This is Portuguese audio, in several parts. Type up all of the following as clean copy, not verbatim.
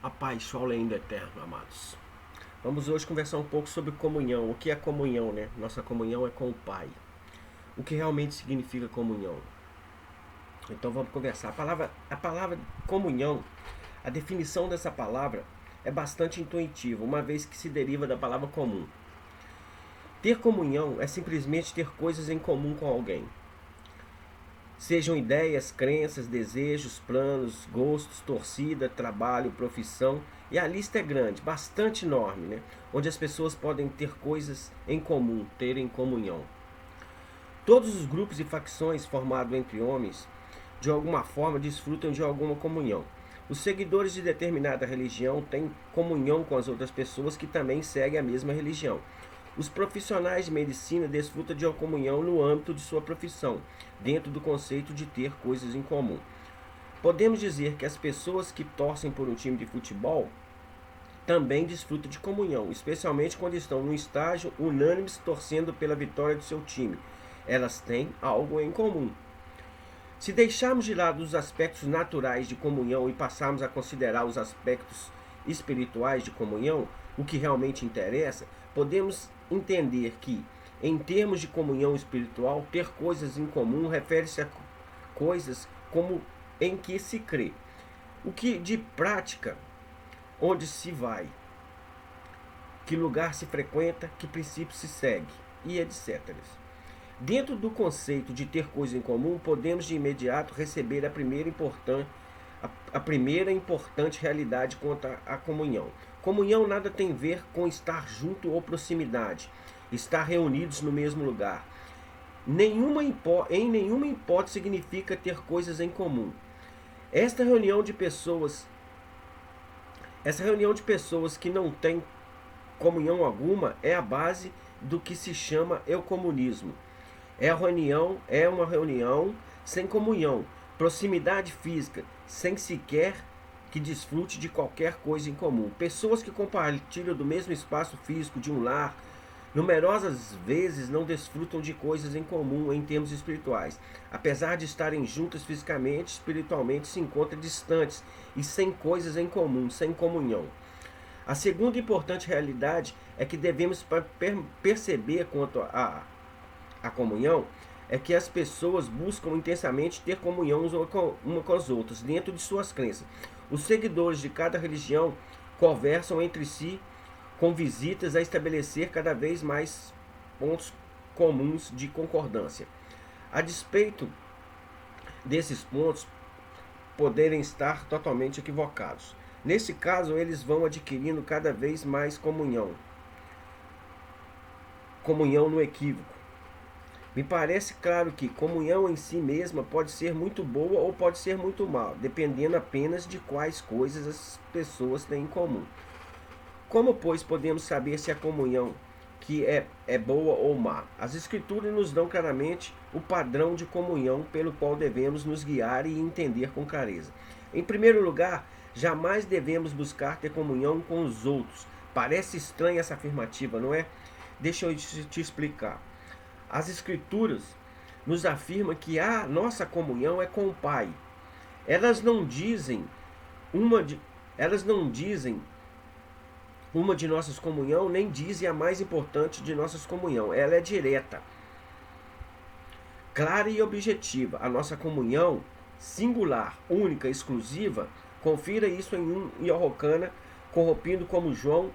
A paz, o além do eterno, amados. Vamos hoje conversar um pouco sobre comunhão. O que é comunhão, né? Nossa comunhão é com o Pai. O que realmente significa comunhão? Então vamos conversar. A palavra comunhão, a definição dessa palavra é bastante intuitiva, uma vez que se deriva da palavra comum. Ter comunhão é simplesmente ter coisas em comum com alguém. Sejam ideias, crenças, desejos, planos, gostos, torcida, trabalho, profissão. E a lista é grande, bastante enorme, né? Onde as pessoas podem ter coisas em comum, terem comunhão. Todos os grupos e facções formados entre homens, de alguma forma, desfrutam de alguma comunhão. Os seguidores de determinada religião têm comunhão com as outras pessoas que também seguem a mesma religião. Os profissionais de medicina desfrutam de uma comunhão no âmbito de sua profissão, dentro do conceito de ter coisas em comum. Podemos dizer que as pessoas que torcem por um time de futebol também desfrutam de comunhão, especialmente quando estão no estágio unânimes torcendo pela vitória do seu time. Elas têm algo em comum. Se deixarmos de lado os aspectos naturais de comunhão e passarmos a considerar os aspectos espirituais de comunhão, o que realmente interessa, podemos entender que, em termos de comunhão espiritual, ter coisas em comum refere-se a coisas como em que se crê. O que de prática, onde se vai, que lugar se frequenta, que princípio se segue, e etc. Dentro do conceito de ter coisa em comum, podemos de imediato receber a primeira importante realidade quanto à comunhão. Comunhão nada tem a ver com estar junto ou proximidade, estar reunidos no mesmo lugar. Em nenhuma hipótese significa ter coisas em comum. Essa reunião de pessoas que não têm comunhão alguma é a base do que se chama eucomunismo. É uma reunião sem comunhão, proximidade física, sem sequer que desfrute de qualquer coisa em comum. Pessoas que compartilham do mesmo espaço físico de um lar, numerosas vezes não desfrutam de coisas em comum em termos espirituais. Apesar de estarem juntas fisicamente, espiritualmente se encontram distantes e sem coisas em comum, sem comunhão. A segunda importante realidade é que devemos perceber quanto a comunhão é que as pessoas buscam intensamente ter comunhão uma com as outras, dentro de suas crenças. Os seguidores de cada religião conversam entre si com visitas a estabelecer cada vez mais pontos comuns de concordância. A despeito desses pontos poderem estar totalmente equivocados. Nesse caso, eles vão adquirindo cada vez mais comunhão no equívoco. Me parece claro que comunhão em si mesma pode ser muito boa ou pode ser muito mal, dependendo apenas de quais coisas as pessoas têm em comum. Como, pois, podemos saber se a comunhão que é boa ou má? As Escrituras nos dão claramente o padrão de comunhão pelo qual devemos nos guiar e entender com clareza. Em primeiro lugar, jamais devemos buscar ter comunhão com os outros. Parece estranha essa afirmativa, não é? Deixa eu te explicar. As Escrituras nos afirmam que a nossa comunhão é com o Pai. Elas não dizem uma de nossas comunhão, nem dizem a mais importante de nossas comunhão. Ela é direta, clara e objetiva. A nossa comunhão singular, única, exclusiva, confira isso em Yohocana, corrompido como João.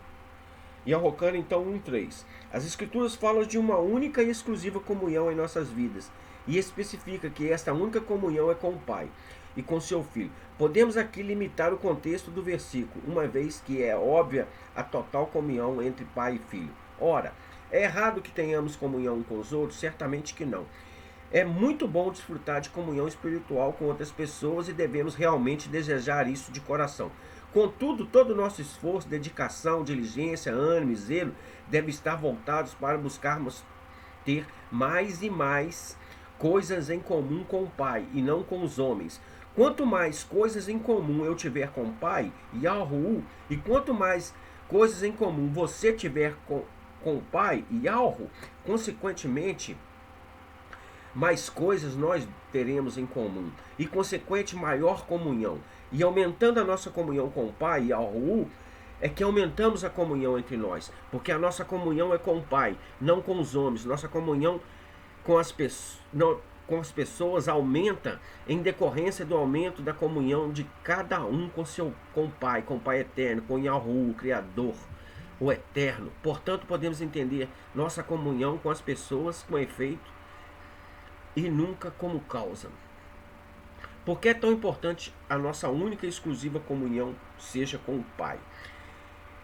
Yohocana, então, 1:3. As Escrituras falam de uma única e exclusiva comunhão em nossas vidas e especifica que esta única comunhão é com o Pai e com seu Filho. Podemos aqui limitar o contexto do versículo, uma vez que é óbvia a total comunhão entre Pai e Filho. Ora, é errado que tenhamos comunhão com os outros? Certamente que não. É muito bom desfrutar de comunhão espiritual com outras pessoas e devemos realmente desejar isso de coração. Contudo, todo o nosso esforço, dedicação, diligência, ânimo e zelo deve estar voltados para buscarmos ter mais e mais coisas em comum com o Pai e não com os homens. Quanto mais coisas em comum eu tiver com o Pai, Yahu, e quanto mais coisas em comum você tiver com o Pai, Yahu, consequentemente, mais coisas nós teremos em comum e consequente maior comunhão. E aumentando a nossa comunhão com o Pai e ao Hu, é que aumentamos a comunhão entre nós, porque a nossa comunhão é com o Pai, não com os homens. Nossa comunhão com as pessoas aumenta em decorrência do aumento da comunhão de cada um com o Pai eterno, com Yahu, o Criador, o Eterno. Portanto, podemos entender nossa comunhão com as pessoas com efeito e nunca como causa. Por que é tão importante a nossa única e exclusiva comunhão seja com o Pai?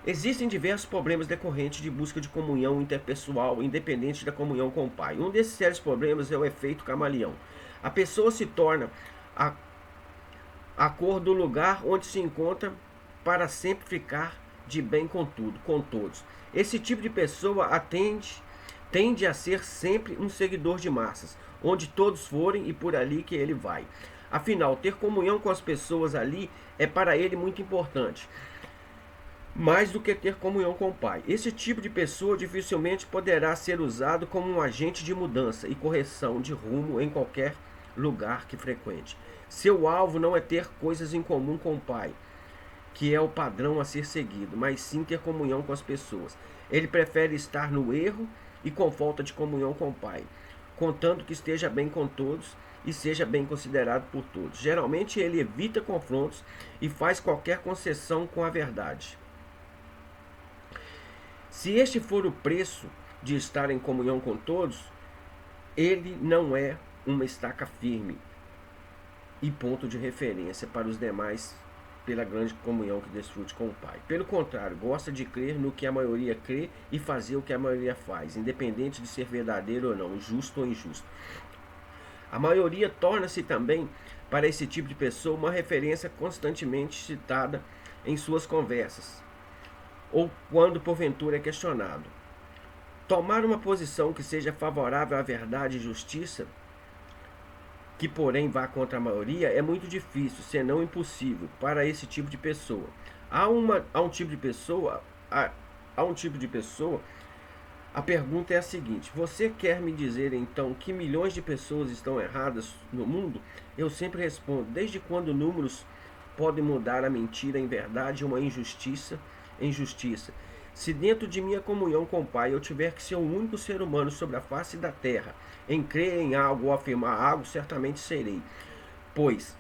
Existem diversos problemas decorrentes de busca de comunhão interpessoal, independente da comunhão com o Pai. Um desses sérios problemas é o efeito camaleão. A pessoa se torna a cor do lugar onde se encontra para sempre ficar de bem com tudo, com todos. Esse tipo de pessoa tende a ser sempre um seguidor de massas, onde todos forem e por ali que ele vai. Afinal, ter comunhão com as pessoas ali é para ele muito importante, mais do que ter comunhão com o Pai. Esse tipo de pessoa dificilmente poderá ser usado como um agente de mudança e correção de rumo em qualquer lugar que frequente. Seu alvo não é ter coisas em comum com o Pai, que é o padrão a ser seguido, mas sim ter comunhão com as pessoas. Ele prefere estar no erro e com falta de comunhão com o Pai, contando que esteja bem com todos e seja bem considerado por todos. Geralmente ele evita confrontos e faz qualquer concessão com a verdade. Se este for o preço de estar em comunhão com todos, ele não é uma estaca firme e ponto de referência para os demais pela grande comunhão que desfrute com o Pai. Pelo contrário, gosta de crer no que a maioria crê e fazer o que a maioria faz, independente de ser verdadeiro ou não, justo ou injusto. A maioria torna-se também, para esse tipo de pessoa, uma referência constantemente citada em suas conversas, ou quando porventura é questionado. Tomar uma posição que seja favorável à verdade e justiça, que porém vá contra a maioria, é muito difícil, senão impossível, para esse tipo de pessoa. Há um tipo de pessoa, a pergunta é a seguinte: você quer me dizer então que milhões de pessoas estão erradas no mundo? Eu sempre respondo: desde quando números podem mudar a mentira em verdade e uma injustiça em justiça? Se dentro de minha comunhão com o Pai eu tiver que ser o único ser humano sobre a face da terra, em crer em algo ou afirmar algo, certamente serei. Pois,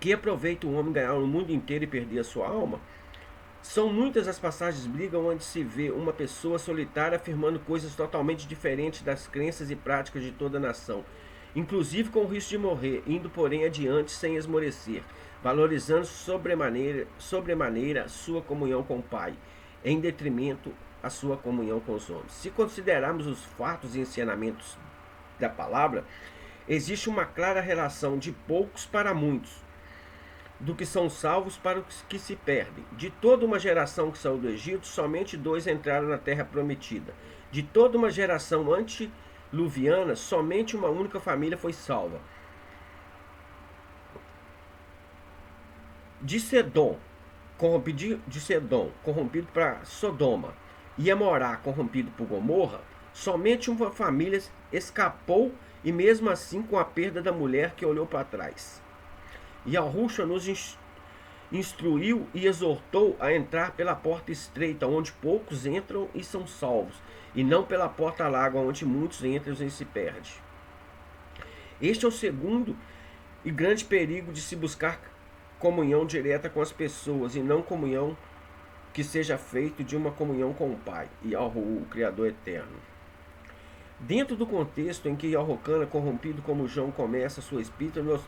que aproveita o homem ganhar o mundo inteiro e perder a sua alma? São muitas as passagens bíblicas onde se vê uma pessoa solitária afirmando coisas totalmente diferentes das crenças e práticas de toda a nação, inclusive com o risco de morrer, indo porém adiante sem esmorecer, valorizando sobremaneira sua comunhão com o Pai, em detrimento à sua comunhão com os homens. Se considerarmos os fatos e ensinamentos da palavra, existe uma clara relação de poucos para muitos, do que são salvos para os que se perdem. De toda uma geração que saiu do Egito, somente 2 entraram na terra prometida. De toda uma geração antediluviana, somente uma única família foi salva. De Sedom, corrompido para Sodoma, e Amorá, corrompido por Gomorra, somente uma família escapou, e mesmo assim com a perda da mulher que olhou para trás. E Yahushua nos instruiu e exortou a entrar pela porta estreita, onde poucos entram e são salvos, e não pela porta larga, onde muitos entram e se perdem. Este é o segundo e grande perigo de se buscar comunhão direta com as pessoas, e não comunhão que seja feito de uma comunhão com o Pai e Yahu, o Criador eterno. Dentro do contexto em que Yahucana, corrompido como João, começa sua epístola,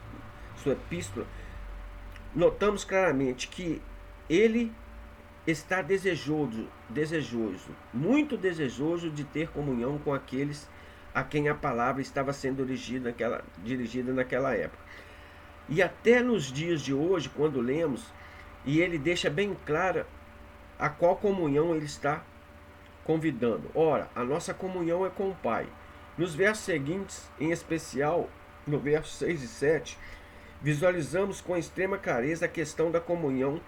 notamos claramente que ele está muito desejoso de ter comunhão com aqueles a quem a palavra estava sendo dirigida naquela época. E até nos dias de hoje, quando lemos, e ele deixa bem clara a qual comunhão ele está convidando. Ora, a nossa comunhão é com o Pai. Nos versos seguintes, em especial no versos 6 e 7, visualizamos com extrema clareza a questão da comunhão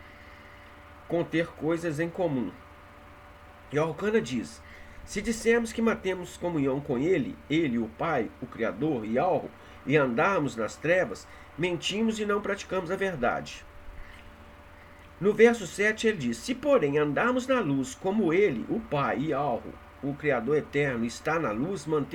com ter coisas em comum. E Yahucana diz: Se dissermos que mantemos comunhão com Ele, o Pai, o Criador e Alvo, e andarmos nas trevas, mentimos e não praticamos a verdade. No verso 7 ele diz: se porém andarmos na luz como Ele, o Pai e Alvo, o Criador eterno, está na luz, mantemos